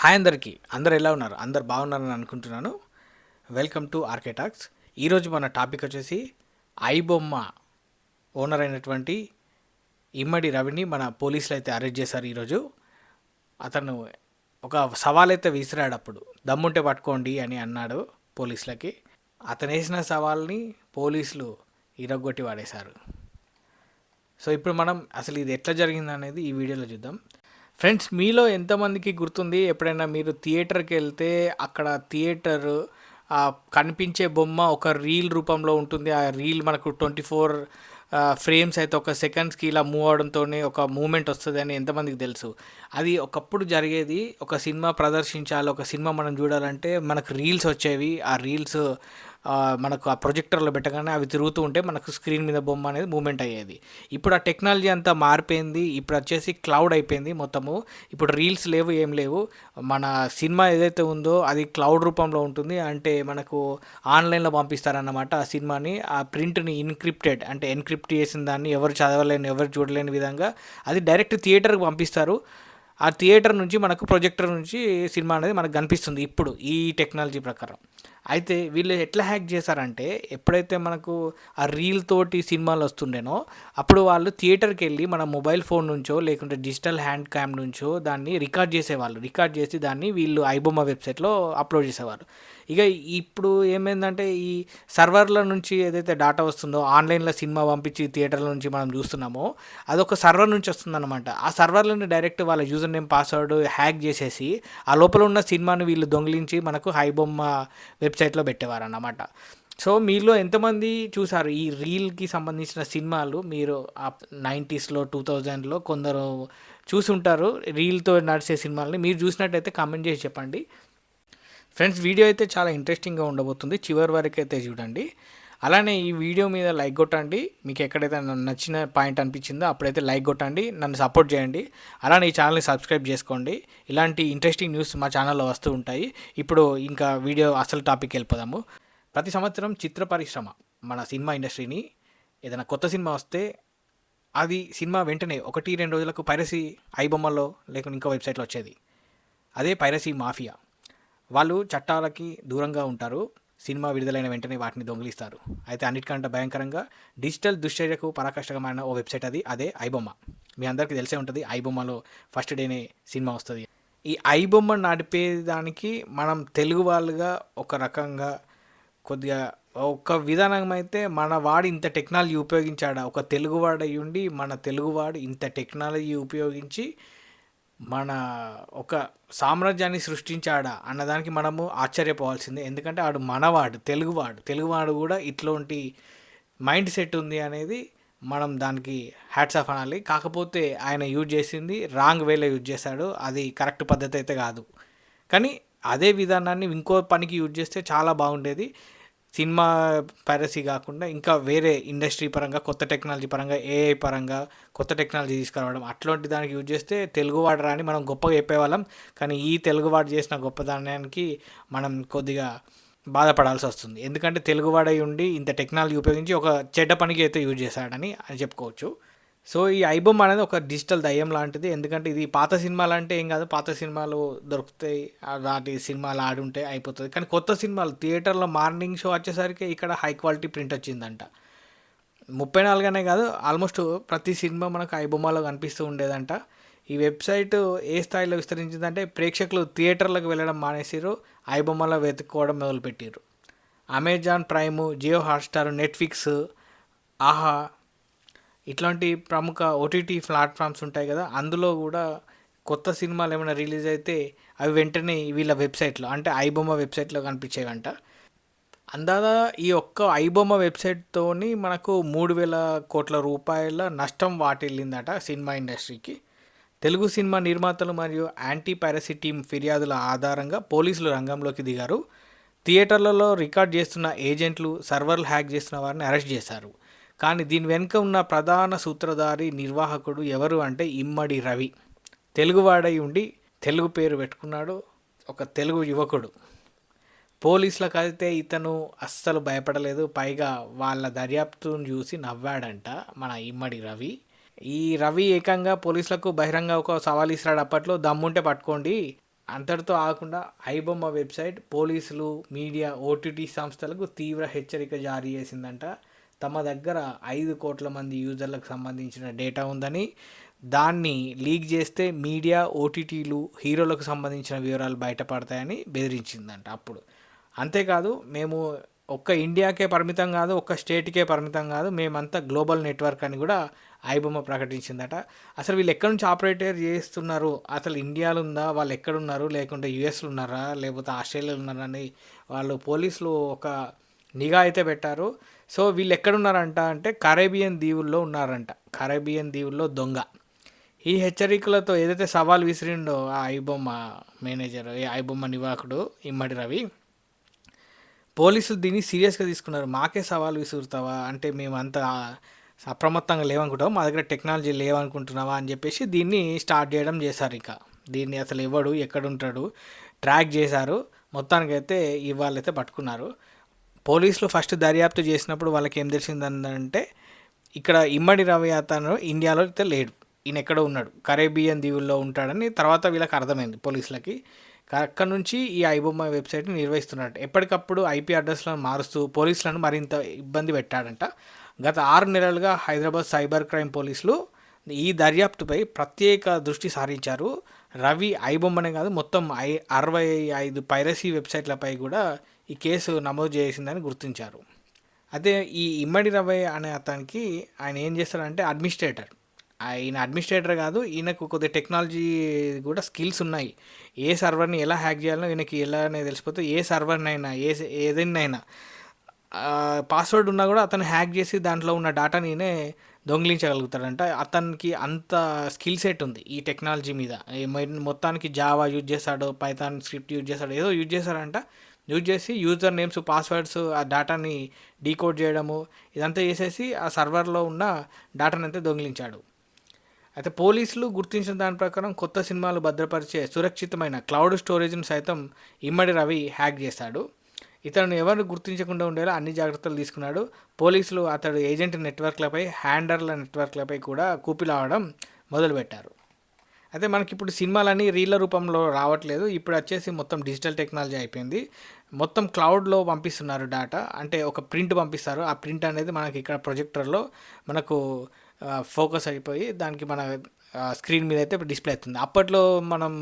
Hi అందరికీ. అందరూ ఎలా ఉన్నారు? అందరూ బాగున్నారని అనుకుంటున్నాను. Welcome to RK talks. ఈరోజు మన టాపిక్ వచ్చేసి ఐబొమ్మ ఓనర్ అయినటువంటి ఇమ్మడి రవిని మన పోలీసులు అయితే అరెస్ట్ చేశారు ఈరోజు. అతను ఒక సవాల్ అయితే విసిరాడు. అప్పుడు దమ్ముంటే పట్టుకోండి అని అన్నాడు పోలీసులకి. అతను వేసిన సవాల్ని పోలీసులు ఇరగొట్టి వాడేశారు. సో ఇప్పుడు మనం అసలు ఇది ఎట్లా జరిగింది అనేది ఈ వీడియోలో చూద్దాం. ఫ్రెండ్స్, మీలో ఎంతమందికి గుర్తుంది, ఎప్పుడైనా మీరు థియేటర్కి వెళ్తే అక్కడ థియేటర్ కనిపించే బొమ్మ ఒక రీల్ రూపంలో ఉంటుంది. ఆ రీల్ మనకు 24 ఫ్రేమ్స్ అయితే ఒక సెకండ్స్కి ఇలా మూవ్ అవడంతో ఒక మూమెంట్ వస్తుంది అని ఎంతమందికి తెలుసు? అది ఒకప్పుడు జరిగేది. ఒక సినిమా ప్రదర్శించాలి, ఒక సినిమా మనం చూడాలంటే మనకు రీల్స్ వచ్చేవి. ఆ రీల్స్ మనకు ఆ ప్రొజెక్టర్లో పెట్టగానే అవి తిరుగుతూ ఉంటే మనకు స్క్రీన్ మీద బొమ్మ అనేది మూమెంట్ అయ్యేది. ఇప్పుడు ఆ టెక్నాలజీ అంతా మారిపోయింది. ఇప్పుడు వచ్చేసి క్లౌడ్ అయిపోయింది మొత్తము. ఇప్పుడు రీల్స్ లేవు, ఏం లేవు. మన సినిమా ఏదైతే ఉందో అది క్లౌడ్ రూపంలో ఉంటుంది. అంటే మనకు ఆన్లైన్లో పంపిస్తారన్నమాట ఆ సినిమాని. ఆ ప్రింట్ని ఎన్క్రిప్ట్ చేసిన దాన్ని ఎవరు చదవలేని, ఎవరు చూడలేని విధంగా అది డైరెక్ట్ థియేటర్కి పంపిస్తారు. ఆ థియేటర్ నుంచి మనకు ప్రొజెక్టర్ నుంచి సినిమా అనేది మనకు కనిపిస్తుంది ఇప్పుడు ఈ టెక్నాలజీ ప్రకారం. అయితే వీళ్ళు ఎట్లా హ్యాక్ చేశారంటే, ఎప్పుడైతే మనకు ఆ రీల్ తోటి సినిమాలు వస్తుండేనో అప్పుడు వాళ్ళు థియేటర్కి వెళ్ళి మన మొబైల్ ఫోన్ నుంచో లేకుంటే డిజిటల్ హ్యాండ్ క్యామ్ నుంచో దాన్ని రికార్డ్ చేసేవాళ్ళు. రికార్డ్ చేసి దాన్ని వీళ్ళు ఐబొమ్మ వెబ్సైట్లో అప్లోడ్ చేసేవారు. ఇక ఇప్పుడు ఏమైందంటే, ఈ సర్వర్ల నుంచి ఏదైతే డేటా వస్తుందో, ఆన్లైన్లో సినిమా పంపించి థియేటర్ల నుంచి మనం చూస్తున్నామో అదొక సర్వర్ నుంచి వస్తుందన్నమాట. ఆ సర్వర్లను డైరెక్ట్ వాళ్ళ యూజర్ నేమ్ పాస్వర్డ్ హ్యాక్ చేసేసి ఆ లోపల ఉన్న సినిమాను వీళ్ళు దొంగిలించి మనకు ఐబొమ్మ వెబ్సైట్లో పెట్టేవారు అన్నమాట. సో మీలో ఎంతమంది చూసారు ఈ రీల్కి సంబంధించిన సినిమాలు? మీరు ఆ 90స్లో 2000లో కొందరు చూసి ఉంటారు రీల్తో నడిచే సినిమాలని. మీరు చూసినట్టయితే కామెంట్ చేసి చెప్పండి. ఫ్రెండ్స్, వీడియో అయితే చాలా ఇంట్రెస్టింగ్గా ఉండబోతుంది. చివరి వరకు అయితే చూడండి. అలానే ఈ వీడియో మీద లైక్ కొట్టండి. మీకు ఎక్కడైతే నచ్చిన పాయింట్ అనిపించిందో అప్పుడైతే లైక్ కొట్టండి, నన్ను సపోర్ట్ చేయండి. అలానే ఈ ఛానల్ని సబ్స్క్రైబ్ చేసుకోండి. ఇలాంటి ఇంట్రెస్టింగ్ న్యూస్ మా ఛానల్లో వస్తూ ఉంటాయి. ఇప్పుడు ఇంకా వీడియో అసలు టాపిక్ వెళ్ళిపోదాము. ప్రతి సంవత్సరం చిత్ర పరిశ్రమ, మన సినిమా ఇండస్ట్రీని ఏదైనా కొత్త సినిమా వస్తే అది సినిమా వెంటనే 1-2 రోజులకు పైరసీ ఐబొమ్మలో లేకుంటే ఇంకో వెబ్సైట్లో వచ్చేది. అదే పైరసీ మాఫియా. వాళ్ళు చట్టాలకి దూరంగా ఉంటారు. సినిమా విడుదలైన వెంటనే వాటిని దొంగిలిస్తారు. అయితే అన్నిటికంటే భయంకరంగా డిజిటల్ దుశ్చర్యకు పరాకాష్ఠకమైన ఓ వెబ్సైట్ అదే ఐబొమ్మ. మీ అందరికీ తెలిసే ఉంటుంది, ఐబొమ్మలో ఫస్ట్ డేనే సినిమా వస్తుంది. ఈ ఐబొమ్మ నడిపేదానికి మనం తెలుగు వాళ్ళుగా ఒక రకంగా కొద్దిగా ఒక విధానం అయితే, మన వాడు ఇంత టెక్నాలజీ ఉపయోగించాడా? ఒక తెలుగువాడు అయ్యి ఉండి మన తెలుగువాడు ఇంత టెక్నాలజీ ఉపయోగించి మన ఒక సామ్రాజ్యాన్ని సృష్టించాడా అన్నదానికి మనము ఆశ్చర్యపోవాల్సిందే. ఎందుకంటే ఆడు మనవాడు, తెలుగువాడు కూడా ఇట్లాంటి మైండ్ సెట్ ఉంది అనేది మనం దానికి హ్యాట్స్ ఆఫ్ అనాలి. కాకపోతే ఆయన యూజ్ చేసింది రాంగ్ వేలో యూజ్ చేశాడు. అది కరెక్ట్ పద్ధతి అయితే కాదు. కానీ అదే విధానాన్ని ఇంకో పనికి యూజ్ చేస్తే చాలా బాగుండేది. సినిమా పైరసీ కాకుండా ఇంకా వేరే ఇండస్ట్రీ పరంగా, కొత్త టెక్నాలజీ పరంగా, ఏఐ పరంగా కొత్త టెక్నాలజీ తీసుకురావడం, అట్లాంటి దానికి యూజ్ చేస్తే తెలుగువాడు రాని మనం గొప్పగా చెప్పేవాళ్ళం. కానీ ఈ తెలుగువాడు చేసిన గొప్పదానానికి మనం కొద్దిగా బాధపడాల్సి వస్తుంది. ఎందుకంటే తెలుగువాడై ఉండి ఇంత టెక్నాలజీ ఉపయోగించి ఒక చెడ్డ పనికి అయితే యూజ్ చేశాడని చెప్పుకోవచ్చు. సో ఈ ఐబొమ్మ అనేది ఒక డిజిటల్ దయ్యం లాంటిది. ఎందుకంటే ఇది పాత సినిమాలు అంటే ఏం కాదు, పాత సినిమాలు దొరుకుతాయి, వాటి సినిమాలు ఆడుంటే అయిపోతుంది. కానీ కొత్త సినిమాలు థియేటర్లో మార్నింగ్ షో వచ్చేసరికి ఇక్కడ హై క్వాలిటీ ప్రింట్ వచ్చిందంట. 34 అనే కాదు, ఆల్మోస్ట్ ప్రతి సినిమా మనకు ఐబొమ్మలో కనిపిస్తూ ఉండేదంట. ఈ వెబ్సైట్ ఏ స్థాయిలో విస్తరించిందంటే, ప్రేక్షకులు థియేటర్లకు వెళ్ళడం మానేసిరు, ఐబొమ్మలో వెతుక్కోవడం మొదలుపెట్టిరు. Amazon Prime, Jio Hotstar, Netflix, Aha ఇట్లాంటి ప్రముఖ ఓటీటీ ప్లాట్ఫామ్స్ ఉంటాయి కదా, అందులో కూడా కొత్త సినిమాలు ఏమైనా రిలీజ్ అయితే అవి వెంటనే వీళ్ళ వెబ్సైట్లో, అంటే ఐబొమ్మ వెబ్సైట్లో కనిపించేవంట. అందాదా ఈ ఒక్క ఐబొమ్మ వెబ్సైట్తోని మనకు 3,000 కోట్ల రూపాయల నష్టం వాటిల్లిందట సినిమా ఇండస్ట్రీకి. తెలుగు సినిమా నిర్మాతలు మరియు యాంటీ పైరసీ టీమ్ ఫిర్యాదుల ఆధారంగా పోలీసులు రంగంలోకి దిగారు. థియేటర్లలో రికార్డ్ చేస్తున్న ఏజెంట్లు, సర్వర్లు హ్యాక్ చేస్తున్న వారిని అరెస్ట్ చేశారు. కానీ దీని వెనుక ఉన్న ప్రధాన సూత్రధారి, నిర్వాహకుడు ఎవరు అంటే ఇమ్మడి రవి. తెలుగువాడై ఉండి తెలుగు పేరు పెట్టుకున్నాడు, ఒక తెలుగు యువకుడు. పోలీసులకు అయితే ఇతను అస్సలు భయపడలేదు. పైగా వాళ్ళ దర్యాప్తును చూసి నవ్వాడంట మన ఇమ్మడి రవి. ఈ రవి ఏకంగా పోలీసులకు బహిరంగ ఒక సవాల్ ఇస్తాడు అప్పట్లో, దమ్ముంటే పట్టుకోండి, అంతటితో ఆగకుండా ఐబొమ్మ వెబ్సైట్ పోలీసులు, మీడియా, ఓటీటీ సంస్థలకు తీవ్ర హెచ్చరిక జారీ చేసిందంట. తమ దగ్గర 5 కోట్ల మంది యూజర్లకు సంబంధించిన డేటా ఉందని, దాన్ని లీక్ చేస్తే మీడియా, ఓటీటీలు, హీరోలకు సంబంధించిన వివరాలు బయటపడతాయని బెదిరించిందంట అప్పుడు. అంతేకాదు, మేము ఒక్క ఇండియాకే పరిమితం కాదు, ఒక్క స్టేట్కే పరిమితం కాదు, మేమంతా గ్లోబల్ నెట్వర్క్ అని కూడా ఐబొమ్మ ప్రకటించిందట. అసలు వీళ్ళు ఎక్కడి నుంచి ఆపరేటర్ చేస్తున్నారు, అసలు ఇండియాలో ఉందా, వాళ్ళు ఎక్కడున్నారు, లేకుంటే యూఎస్లో ఉన్నారా, లేకపోతే ఆస్ట్రేలియాలో ఉన్నారా అని వాళ్ళు పోలీసులు ఒక నిఘా అయితే పెట్టారు. సో వీళ్ళు ఎక్కడున్నారంట అంటే కరేబియన్ దీవుల్లో ఉన్నారంట. కరేబియన్ దీవుల్లో దొంగ. ఈ హెచ్చరికలతో ఏదైతే సవాల్ విసిరిండో ఆ ఐబొమ్మ మేనేజర్, ఐబొమ్మ నిర్వాహకుడు ఇమ్మడి రవి, పోలీసులు దీన్ని సీరియస్గా తీసుకున్నారు. మాకే సవాల్ విసురుతావా అంటే మేమంతా అప్రమత్తంగా లేవనుకుంటావా, మా దగ్గర టెక్నాలజీ లేవనుకుంటున్నావా అని చెప్పేసి దీన్ని స్టార్ట్ చేయడం చేశారు. ఇక దీన్ని అసలు ఎవడు ఎక్కడుంటాడు ట్రాక్ చేశారు. మొత్తానికైతే ఇవాళైతే పట్టుకున్నారు. పోలీసులు ఫస్ట్ దర్యాప్తు చేసినప్పుడు వాళ్ళకి ఏం తెలిసిందంటే ఇక్కడ ఇమ్మడి రవి అతను ఇండియాలో అయితే లేడు, ఈయన ఎక్కడో ఉన్నాడు, కరేబియన్ దీవుల్లో ఉంటాడని తర్వాత వీళ్ళకి అర్థమైంది పోలీసులకి. అక్కడ నుంచి ఈ ఐబొమ్మ వెబ్సైట్ని నిర్వహిస్తున్నాడు. ఎప్పటికప్పుడు ఐపీ అడ్రస్లను మారుస్తూ పోలీసులను మరింత ఇబ్బంది పెట్టాడంట. గత 6 నెలలుగా హైదరాబాద్ సైబర్ క్రైమ్ పోలీసులు ఈ దర్యాప్తుపై ప్రత్యేక దృష్టి సారించారు. రవి ఐబొమ్మనే కాదు, మొత్తం 65 పైరసీ వెబ్సైట్లపై కూడా ఈ కేసు నమోదు చేసిందని గుర్తించారు. అయితే ఈ ఇమ్మడి రవి అనే అతనికి ఆయన ఏం చేస్తారంటే అడ్మినిస్ట్రేటర్. ఈయన అడ్మినిస్ట్రేటర్ కాదు, ఈయనకు కొద్దిగా టెక్నాలజీ కూడా స్కిల్స్ ఉన్నాయి. ఏ సర్వర్ని ఎలా హ్యాక్ చేయాలో ఈయనకి ఎలానే తెలిసిపోతే ఏ సర్వర్నైనా ఏదైనా పాస్వర్డ్ ఉన్నా కూడా అతను హ్యాక్ చేసి దాంట్లో ఉన్న డేటాని ఈయనే దొంగిలించగలుగుతాడంట. అతనికి అంత స్కిల్ సెట్ ఉంది ఈ టెక్నాలజీ మీద. మొత్తానికి జావా యూజ్ చేస్తాడు, పైథాన్ స్క్రిప్ట్ యూజ్ చేస్తాడు, ఏదో యూజ్ చేస్తాడంట. యూజ్ చేసి యూజర్ నేమ్స్, పాస్వర్డ్స్, ఆ డేటాని డీకోడ్ చేయడము ఇదంతా చేసేసి ఆ సర్వర్లో ఉన్న డేటాని అంతా దొంగిలించాడు. అయితే పోలీసులు గుర్తించిన దాని ప్రకారం కొత్త సినిమాలు భద్రపరిచే సురక్షితమైన క్లౌడ్ స్టోరేజ్ను సైతం ఇమ్మడి రవి హ్యాక్ చేశాడు. ఇతను ఎవరు గుర్తించకుండా ఉండేలా అన్ని జాగ్రత్తలు తీసుకున్నాడు. పోలీసులు అతడు ఏజెంట్ నెట్వర్క్లపై, హ్యాండర్ల నెట్వర్క్లపై కూడా కూపిలావడం మొదలుపెట్టారు. అయితే మనకి ఇప్పుడు సినిమాలన్నీ రీళ్ళ రూపంలో రావట్లేదు, ఇప్పుడు వచ్చేసి మొత్తం డిజిటల్ టెక్నాలజీ అయిపోయింది. మొత్తం క్లౌడ్లో పంపిస్తున్నారు డేటా. అంటే ఒక ప్రింట్ పంపిస్తారు, ఆ ప్రింట్ అనేది మనకి ఇక్కడ ప్రొజెక్టర్లో మనకు ఫోకస్ అయిపోయి దానికి మన స్క్రీన్ మీద అయితే డిస్ప్లే అవుతుంది. అప్పట్లో మనం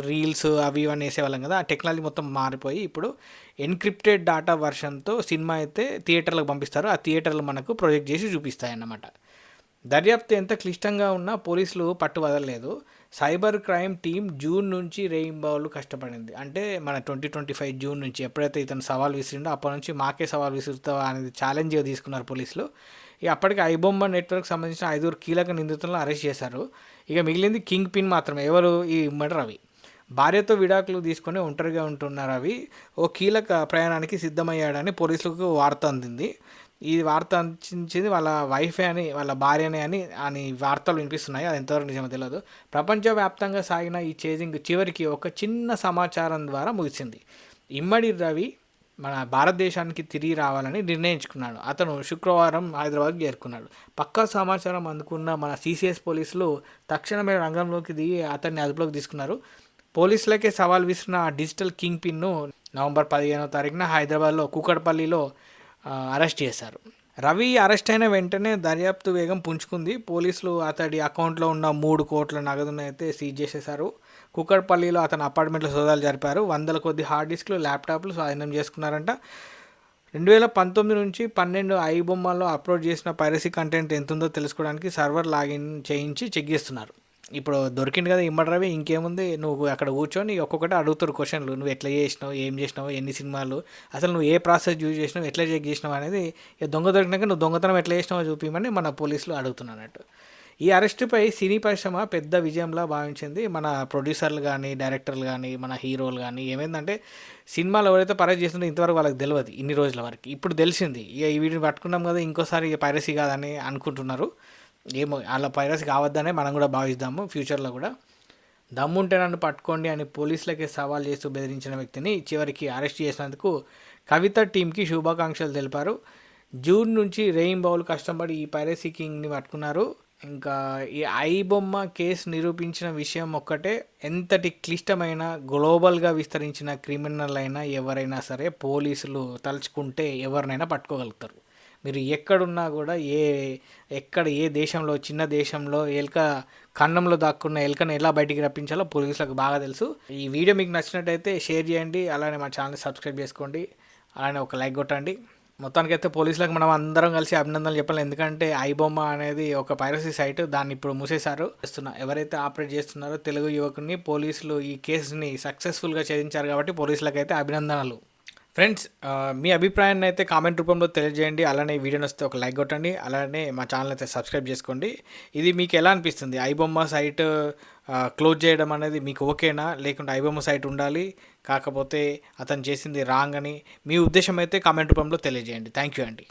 రీల్స్ అవి ఇవన్నీ వేసేవాళ్ళం కదా, ఆ టెక్నాలజీ మొత్తం మారిపోయి ఇప్పుడు ఎన్క్రిప్టెడ్ డేటా వర్షన్తో సినిమా అయితే థియేటర్లకు పంపిస్తారు. ఆ థియేటర్లు మనకు ప్రొజెక్ట్ చేసి చూపిస్తాయి అన్నమాట. దర్యాప్తు ఎంత క్లిష్టంగా ఉన్నా పోలీసులు పట్టు వదలలేదు. సైబర్ క్రైమ్ టీం జూన్ నుంచి రేయింబావులు కష్టపడింది. అంటే మన 2025 జూన్ నుంచి ఎప్పుడైతే ఇతను సవాల్ విసిరిండో అప్పటి నుంచి మాకే సవాల్ విసురుతావా అనేది ఛాలెంజ్గా తీసుకున్నారు పోలీసులు. ఇక అప్పటికి ఐబొమ్మ నెట్వర్క్ సంబంధించిన 5 కీలక నిందితులను అరెస్ట్ చేశారు. ఇక మిగిలింది కింగ్ పిన్ మాత్రమే. ఎవరు? ఈ ఇమ్మడి రవి. భార్యతో విడాకులు తీసుకొని ఒంటరిగా ఉంటున్న రవి ఓ కీలక ప్రయాణానికి సిద్ధమయ్యాడని పోలీసులకు వార్త అందింది. ఈ వార్త అందించింది వాళ్ళ వైఫే అని, వాళ్ళ భార్యనే అని వార్తలు వినిపిస్తున్నాయి. అది ఎంతవరకు నిజమో తెలియదు. ప్రపంచవ్యాప్తంగా సాగిన ఈ చేజింగ్ చివరికి ఒక చిన్న సమాచారం ద్వారా ముగిసింది. ఇమ్మడి రవి మన భారతదేశానికి తిరిగి రావాలని నిర్ణయించుకున్నాడు. అతను శుక్రవారం హైదరాబాద్కి చేరుకున్నాడు. పక్కా సమాచారం అందుకున్న మన సిసిఎస్ పోలీసులు తక్షణమే రంగంలోకి దిగి అతన్ని అదుపులోకి తీసుకున్నారు. పోలీసులకే సవాల్ విసిరిన డిజిటల్ కింగ్ పిన్ను నవంబర్ 15వ తారీఖున హైదరాబాద్లో కూకట్పల్లిలో అరెస్ట్ చేశారు. రవి అరెస్ట్ అయిన వెంటనే దర్యాప్తు వేగం పుంజుకుంది. పోలీసులు అతడి అకౌంట్లో ఉన్న 3 కోట్ల నగదును అయితే సీజ్ చేసేశారు. కూకట్పల్లిలో అతని అపార్ట్మెంట్లో సోదాలు జరిపారు. 100 కొద్ది హార్డ్ డిస్క్లు, ల్యాప్టాప్లు స్వాధీనం చేసుకున్నారంట. 2019 నుంచి 12 ఐబొమ్మల్లో అప్లోడ్ చేసిన పైరసీ కంటెంట్ ఎంతుందో తెలుసుకోవడానికి సర్వర్ లాగిన్ చేయించి చెక్ చేస్తున్నారు. ఇప్పుడు దొరికింది కదా ఇమ్మడి రవి, ఇంకేముంది, నువ్వు అక్కడ కూర్చొని ఒక్కొక్కటి అడుగుతారు క్వశ్చన్లు. నువ్వు ఎట్లా చేసినావు, ఏం చేసినావు, ఎన్ని సినిమాలు, అసలు నువ్వు ఏ ప్రాసెస్ యూజ్ చేసినావు, ఎట్లా చెక్ చేసినావు అనేది దొంగ దొరికినాక నువ్వు దొంగతనం ఎట్లా చేసినావో చూపించమని మన పోలీసులు అడుగుతున్నట్టు. ఈ అరెస్టుపై సినీ పరిశ్రమ పెద్ద విజయంలా భావించింది. మన ప్రొడ్యూసర్లు కానీ, డైరెక్టర్లు కానీ, మన హీరోలు కానీ ఏమైందంటే సినిమాలు ఎవరైతే పైరసీ చేస్తుందో ఇంతవరకు వాళ్ళకి తెలియదు ఇన్ని రోజుల వరకు. ఇప్పుడు తెలిసింది. ఇక వీటిని పట్టుకున్నాం కదా, ఇంకోసారి పైరసీ కాదని అనుకుంటున్నారు. ఏమో అలా పైరసీ కావద్దనే మనం కూడా భావిద్దాము ఫ్యూచర్లో కూడా. దమ్ముంటే నన్ను పట్టుకోండి అని పోలీసులకే సవాల్ చేస్తూ బెదిరించిన వ్యక్తిని చివరికి అరెస్ట్ చేసినందుకు కవిత టీంకి శుభాకాంక్షలు తెలిపారు. జూన్ నుంచి రెయిన్బౌలు కష్టపడి ఈ పైరసీ కింగ్ని పట్టుకున్నారు. ఇంకా ఈ ఐబొమ్మ కేసు నిరూపించిన విషయం ఒక్కటే, ఎంతటి క్లిష్టమైన గ్లోబల్గా విస్తరించిన క్రిమినల్ అయినా ఎవరైనా సరే పోలీసులు తలుచుకుంటే ఎవరినైనా పట్టుకోగలుగుతారు. మీరు ఎక్కడున్నా కూడా ఎక్కడ ఏ దేశంలో, చిన్న దేశంలో కన్నంలో దాక్కున్న ఎలుకను ఎలా బయటికి రప్పించాలో పోలీసులకు బాగా తెలుసు. ఈ వీడియో మీకు నచ్చినట్టయితే షేర్ చేయండి, అలానే మా ఛానల్ సబ్స్క్రైబ్ చేసుకోండి, అలానే ఒక లైక్ కొట్టండి. మొత్తానికైతే పోలీసులకు మనం అందరం కలిసి అభినందనలు చెప్పాలి. ఎందుకంటే ఐబొమ్మ అనేది ఒక పైరసీ సైట్, దాన్ని ఇప్పుడు మూసేశారు. ఎవరైతే ఆపరేట్ చేస్తున్నారో తెలుగు యువకుని పోలీసులు ఈ కేసుని సక్సెస్ఫుల్గా ఛేదించారు కాబట్టి పోలీసులకైతే అభినందనలు. ఫ్రెండ్స్, మీ అభిప్రాయాన్ని అయితే కామెంట్ రూపంలో తెలియజేయండి. అలానే ఈ వీడియోని వస్తే ఒక లైక్ కొట్టండి, అలానే మా ఛానల్ అయితే సబ్స్క్రైబ్ చేసుకోండి. ఇది మీకు ఎలా అనిపిస్తుంది? ఐబొమ్మ సైట్ క్లోజ్ చేయడం అనేది మీకు ఓకేనా, లేకుంటే ఐబొమ్మ సైట్ ఉండాలి, కాకపోతే అతను చేసింది రాంగ్ అని మీ ఉద్దేశం అయితే కామెంట్ రూపంలో తెలియజేయండి. థ్యాంక్ యూ అండి.